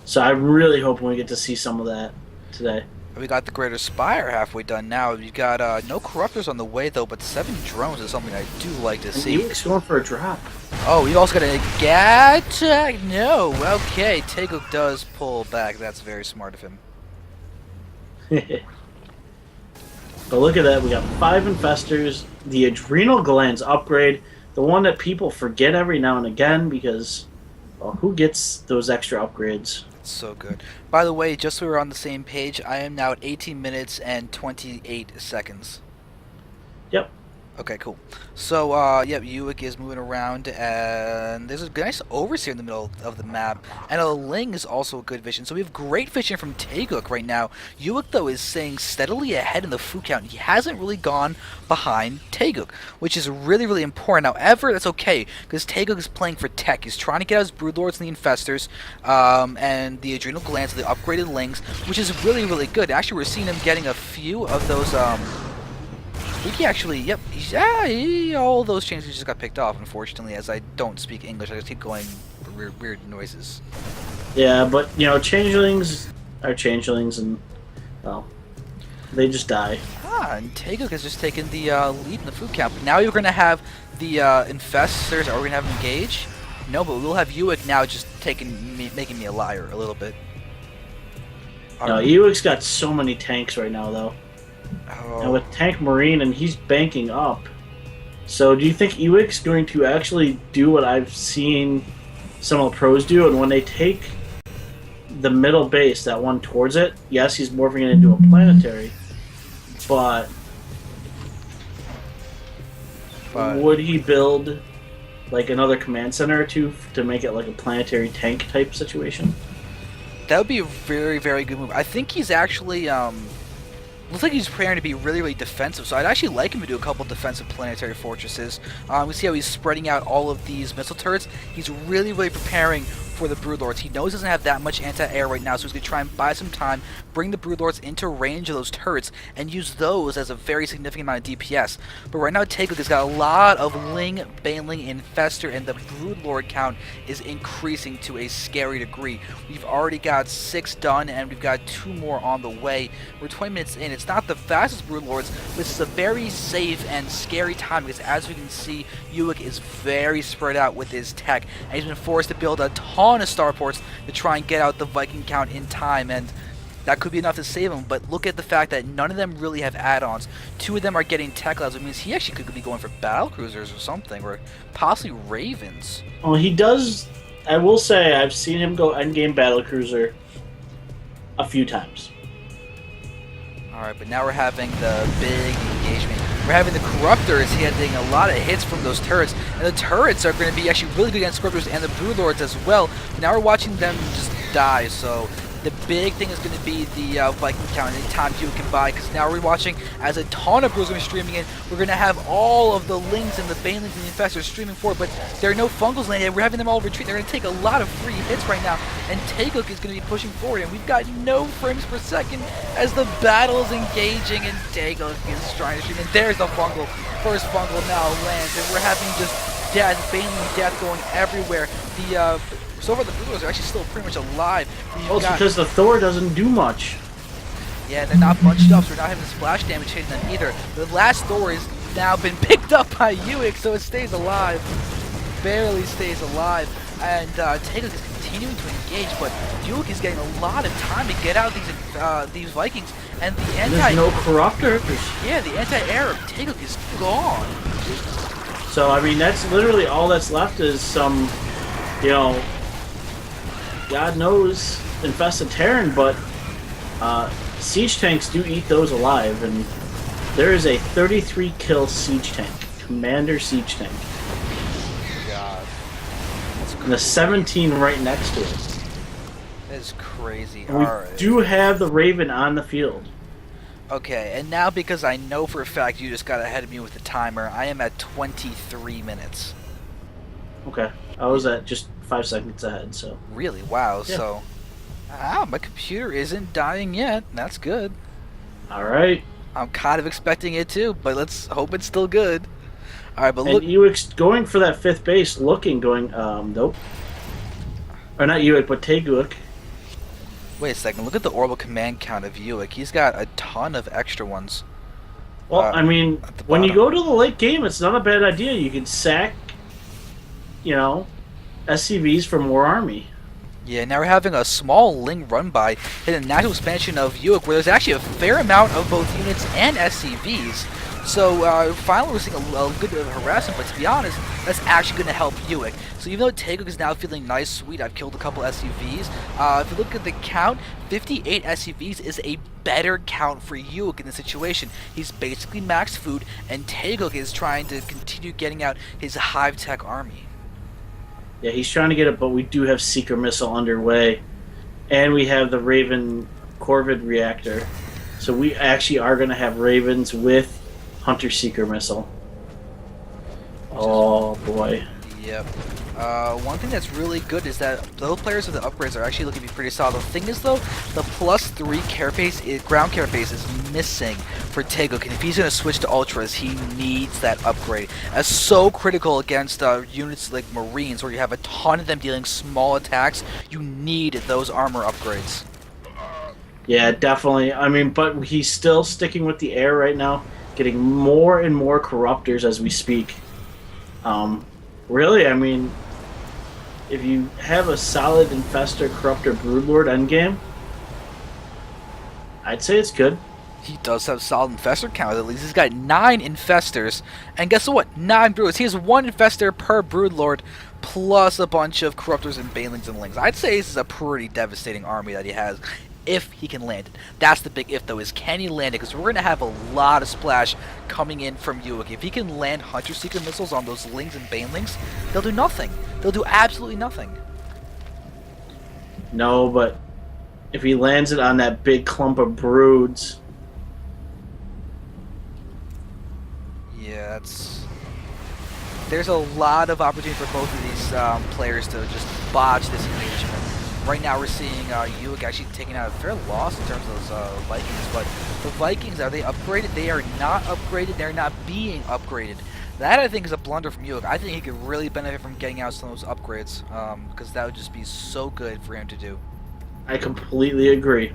So I'm really hoping we get to see some of that today. We got the Greater Spire halfway done now. We got no Corruptors on the way though, but 7 drones is something I do like to And see. Ewic's going for a drop. Oh, we also got a Gattack. No, okay, Taegeuk does pull back. That's very smart of him. But look at that, we got 5 infestors, the adrenal glands upgrade, the one that people forget every now and again because, well, who gets those extra upgrades? So good. By the way, just so we're on the same page, I am now at 18 minutes and 28 seconds. Yep. Okay, cool. So, yeah, Ewic is moving around, and there's a nice overseer in the middle of the map, and a Ling is also a good vision. So we have great vision from Taegeuk right now. Ewic, though, is staying steadily ahead in the food count. He hasn't really gone behind Taegeuk, which is really, really important. However, that's okay, because Taegeuk is playing for tech. He's trying to get out his Broodlords and the Infestors, and the Adrenal Glands, the upgraded Lings, which is really, really good. Actually, we're seeing him getting a few of those, he actually, yep, all those changes just got picked off, unfortunately, as I don't speak English. I just keep going weird noises. Yeah, but, you know, changelings are changelings, and, well, they just die. And Taegeuk has just taken the lead in the food count. But now you're going to have the Infestors. Are we going to have them engage? No, but we'll have Ewic now just making me a liar a little bit. No, Ewic's got so many tanks right now, though. Oh. And with Tank Marine, and he's banking up. So do you think Ewic's going to actually do what I've seen some of the pros do? And when they take the middle base, that one towards it, yes, he's morphing it into a planetary. But would he build like another command center or two to make it like a planetary tank type situation? That would be a very, very good move. I think he's actually looks like he's preparing to be really, really defensive, so I'd actually like him to do a couple defensive planetary fortresses. We see how he's spreading out all of these missile turrets. He's really, really preparing for the Broodlords. He knows he doesn't have that much anti-air right now, so he's going to try and buy some time, bring the Broodlords into range of those turrets, and use those as a very significant amount of DPS. But right now, Taegeuk has got a lot of Ling, Baneling, Infestor, and the Broodlord count is increasing to a scary degree. We've already got 6 done, and we've got 2 more on the way. We're 20 minutes in. It's not the fastest Broodlords, but this is a very safe and scary time, because as we can see, Ewic is very spread out with his tech, and he's been forced to build a ton of starports to try and get out the Viking count in time, and that could be enough to save him. But look at the fact that none of them really have add-ons. 2 of them are getting tech clouds, which means he actually could be going for battle cruisers or something, or possibly Ravens. Well, he does. I will say I've seen him go endgame battle cruiser a few times. Alright, but now we're having the big engagement. We're having the Corruptors hitting a lot of hits from those turrets, and the turrets are going to be actually really good against Corruptors and the Broodlords as well. But now we're watching them just die, so the big thing is going to be the Viking count and the time you can buy, because now we're watching as a ton of Broodlords are streaming in. We're going to have all of the Lings and the Banelings and the Infestors streaming forward, but there are no Fungals landing. We're having them all retreat. They're going to take a lot of free hits right now, and Taegeuk is going to be pushing forward, and we've got no frames per second as the battle is engaging, and Taegeuk is trying to stream. And there's the Fungal. First Fungal now lands, and we're having just death, Baneling death going everywhere. So far the Broodlords are actually still pretty much alive. Well, it's because the Thor doesn't do much. Yeah, they're not bunched up, so we're not having splash damage hitting them either. The last Thor has now been picked up by Ewic, so it stays alive. Barely stays alive. And Taegeuk is continuing to engage, but Ewic is getting a lot of time to get out these Vikings. And the There's no Corruptors. Yeah, the anti-air of Taegeuk is gone. So, I mean, that's literally all that's left is some, you know, God knows, infested Terran, but siege tanks do eat those alive, and there is a 33 kill siege tank, commander siege tank. God. And a 17 right next to it. That is crazy. And we do have the Raven on the field. Okay, and now because I know for a fact you just got ahead of me with the timer, I am at 23 minutes. Okay, I was at just 5 seconds ahead, so. Really? Wow, yeah. So... my computer isn't dying yet. That's good. Alright. I'm kind of expecting it too, but let's hope it's still good. Alright, but look... And Ewic's going for that 5th base, nope. Or not Ewic, but Taegeuk. Wait a second, look at the orbital command count of Ulick. He's got a ton of extra ones Well, I mean, at the when you bottom. go to the late game, it's not a bad idea. You can sack, you know, SCVs for more army. Yeah, now we're having a small Ling run by in a natural expansion of Ulick, where there's actually a fair amount of both units and SCVs. So finally we're seeing a good bit of harassment, but to be honest, that's actually going to help Ulick. So even though Taegeuk is now feeling nice, sweet, I've killed a couple SCVs, if you look at the count, 58 SCVs is a better count for Ulick in this situation. He's basically maxed food, and Taegeuk is trying to continue getting out his hive tech army. Yeah, he's trying to get it, but we do have Seeker Missile underway. And we have the Raven Corvid reactor. So we actually are going to have Ravens with Hunter Seeker Missile. Oh, boy. Yep. One thing that's really good is that those players with the upgrades are actually looking to be pretty solid. The thing is, though, the +3 carapace, ground carapace is missing for Taegeuk, and if he's going to switch to Ultras, he needs that upgrade. That's so critical against units like Marines, where you have a ton of them dealing small attacks. You need those armor upgrades. Yeah, definitely. I mean, but he's still sticking with the air right now, getting more and more Corruptors as we speak. Really, I mean, if you have a solid Infestor, Corruptor, Broodlord endgame, I'd say it's good. He does have solid infestor count at least. He's got 9 infestors, and guess what? 9 broodlords. He has 1 infestor per broodlord, plus a bunch of corruptors and banelings and lings. I'd say this is a pretty devastating army that he has, if he can land it. That's the big if, though, is can he land it? Because we're going to have a lot of splash coming in from Ulick. If he can land Hunter Seeker missiles on those lings and banelings, they'll do nothing. They'll do absolutely nothing. No, but if he lands it on that big clump of broods... Yeah, there's a lot of opportunity for both of these players to just botch this engagement. Right now we're seeing Ulick actually taking out a fair loss in terms of those Vikings, but the Vikings, are they upgraded? They are not upgraded. They're not being upgraded. That, I think, is a blunder from Ulick. I think he could really benefit from getting out some of those upgrades, because that would just be so good for him to do. I completely agree.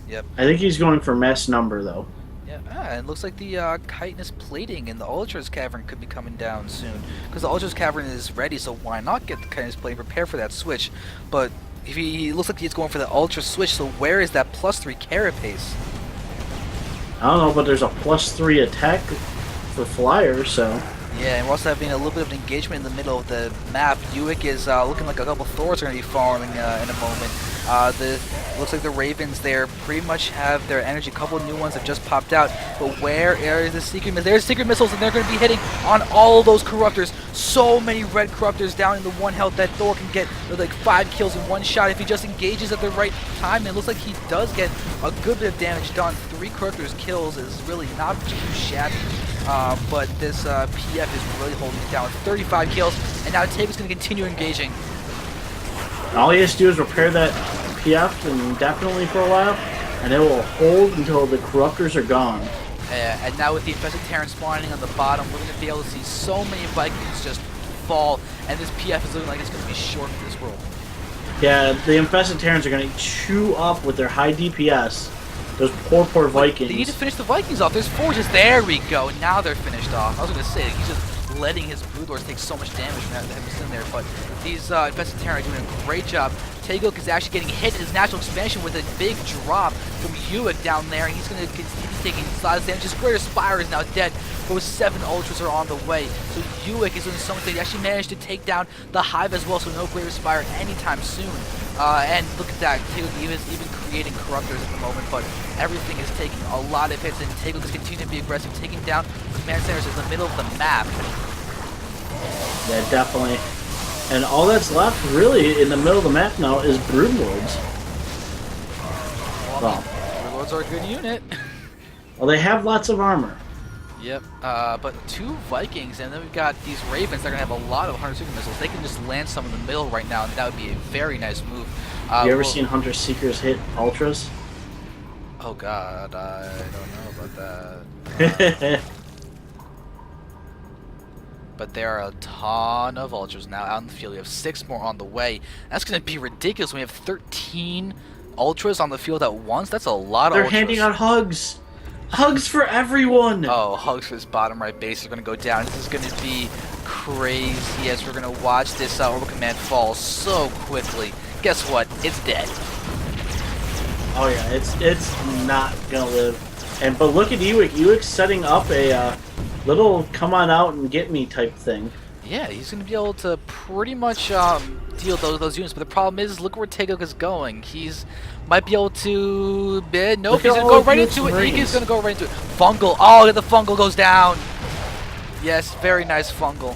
Yep. I think he's going for mass number, though. Yeah, and it looks like the chitinous plating in the Ultra's Cavern could be coming down soon. Because the Ultra's Cavern is ready, so why not get the chitinous plating, prepare for that switch? But if he looks like he's going for the Ultra switch, so where is that +3 carapace? I don't know, but there's a +3 attack for flyers, so... Yeah, and we're also having a little bit of an engagement in the middle of the map. Ulick is looking like a couple Thors are going to be farming in a moment. Looks like the Ravens there pretty much have their energy. A couple of new ones have just popped out. But where are the secret missiles? There's secret missiles, and they're going to be hitting on all of those Corruptors. So many red Corruptors down in the 1 health that Thor can get with like 5 kills in 1 shot if he just engages at the right time. And it looks like he does get a good bit of damage done. 3 Corruptors kills is really not too shabby. But this PF is really holding it down with 35 kills, and now Taegeuk's going to continue engaging. All he has to do is repair that PF indefinitely for a while, and it will hold until the Corruptors are gone. And now with the infested Terran spawning on the bottom, we're going to be able to see so many Vikings just fall, and this PF is looking like it's going to be short for this world. Yeah, the infested Terrans are going to chew up with their high DPS. Those poor Vikings. They need to finish the Vikings off. There's forges. There we go. Now they're finished off. I was going to say, he's just letting his Broodlords take so much damage from having him in there. But these infested Terran are doing a great job. Taegeuk is actually getting hit in his natural expansion with a big drop from Ulick down there. And he's going to continue taking slides damage. His Greater Spire is now dead. Those 7 Ultras are on the way. So Ulick is doing so much. He actually managed to take down the Hive as well. So no Greater Spire anytime soon. And look at that. Taegeuk is even creating Corruptors at the moment. But everything is taking a lot of hits. And Taegeuk is continuing to be aggressive, taking down command centers in the middle of the map. Yeah, definitely. And all that's left, really, in the middle of the map now is Broodlords. Well, Broodlords are a good unit. Well, they have lots of armor. Yep, but 2 Vikings, and then we've got these Ravens that are going to have a lot of Hunter Seeker missiles. They can just land some in the middle right now, and that would be a very nice move. You ever seen Hunter Seekers hit Ultras? Oh god, I don't know about that. but there are a ton of ultras now out in the field. We have 6 more on the way. That's going to be ridiculous. We have 13 ultras on the field at once. That's a lot of They're ultras. handing out hugs. Hugs for everyone. Oh, hugs for this bottom right base are going to go down. This is going to be crazy as we're going to watch this Orbital Command fall so quickly. Guess what? It's dead. Oh yeah, it's not gonna live. But look at Ewic. Ewic's setting up a little come on out and get me type thing. Yeah, he's going to be able to pretty much deal those units. But the problem is, look where Taegeuk is going. He's might be able to. Nope, he's going to go right into it. He's going to go right into it. Fungal. Oh, the fungal goes down. Yes, very nice fungal.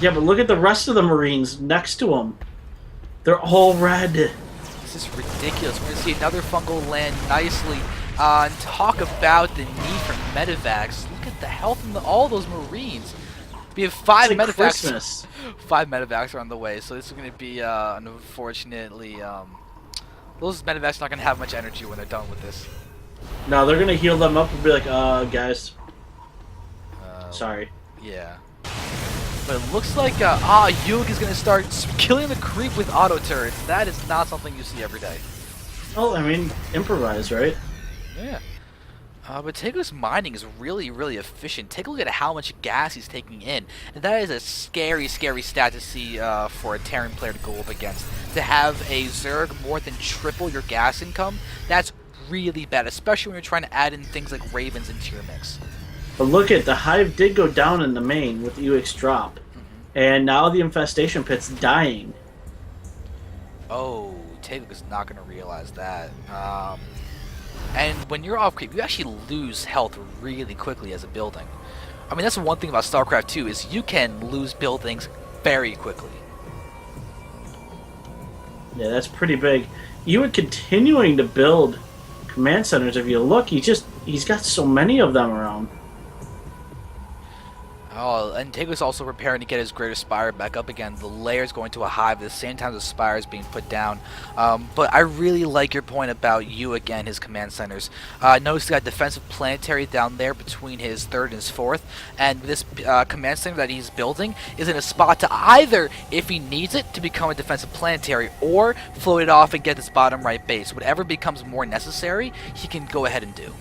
Yeah, but look at the rest of the Marines next to him. They're all red. This is ridiculous. We're going to see another fungal land nicely. And talk about the need for medevacs. Look at the health of all those Marines. We have 5 like medevacs. Christmas. 5 medevacs are on the way, so this is going to be unfortunately. Those medevacs are not going to have much energy when they're done with this. No, they're gonna heal them up and be like, guys. Sorry. Yeah. But it looks like Ewic is going to start killing the creep with auto turrets. That is not something you see every day. Well, I mean, improvise, right? Yeah. But Taegeuk's mining is really, really efficient. Take a look at how much gas he's taking in. And that is a scary, scary stat to see for a Terran player to go up against. To have a Zerg more than triple your gas income, that's really bad, especially when you're trying to add in things like Ravens into your mix. But look at the Hive did go down in the main with Ewic's drop. And now the infestation pit's dying. Oh, Taegeuk is not going to realize that. And when you're off creep, you actually lose health really quickly as a building. I mean, that's one thing about StarCraft 2 is you can lose buildings very quickly. Yeah, that's pretty big. Ewic continuing to build command centers. If you look, he's got so many of them around. Oh, and Taegeuk's also preparing to get his Greater Spire back up again. The layer's going to a hive at the same time the Spire is being put down. But I really like your point about Ewic and his command centers. Notice he got defensive planetary down there between his 3rd and his 4th. And this command center that he's building is in a spot to either, if he needs it, to become a defensive planetary, or float it off and get this bottom right base. Whatever becomes more necessary, he can go ahead and do.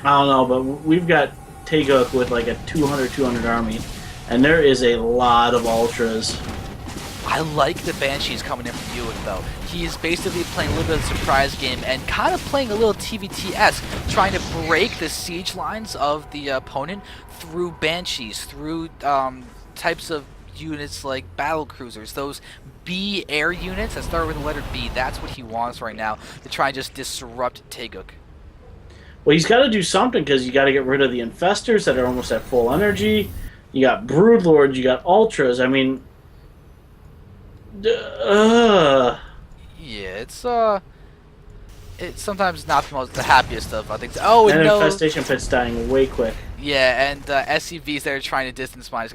I don't know, but we've got Taegeuk with like a 200 army, and there is a lot of ultras. I like the Banshees coming in from Ewic though. He is basically playing a little bit of a surprise game and kind of playing a little TVT-esque, trying to break the siege lines of the opponent through Banshees, through types of units like battle cruisers, those B air units that start with the letter B. That's what he wants right now, to try and just disrupt Taegeuk. Well, he's got to do something, because you got to get rid of the infestors that are almost at full energy. You got broodlords, you got ultras. I mean, yeah, it's sometimes not the happiest of things. Oh, and no. infestation pit's dying way quick. Yeah, and SCVs that are trying to distance mine.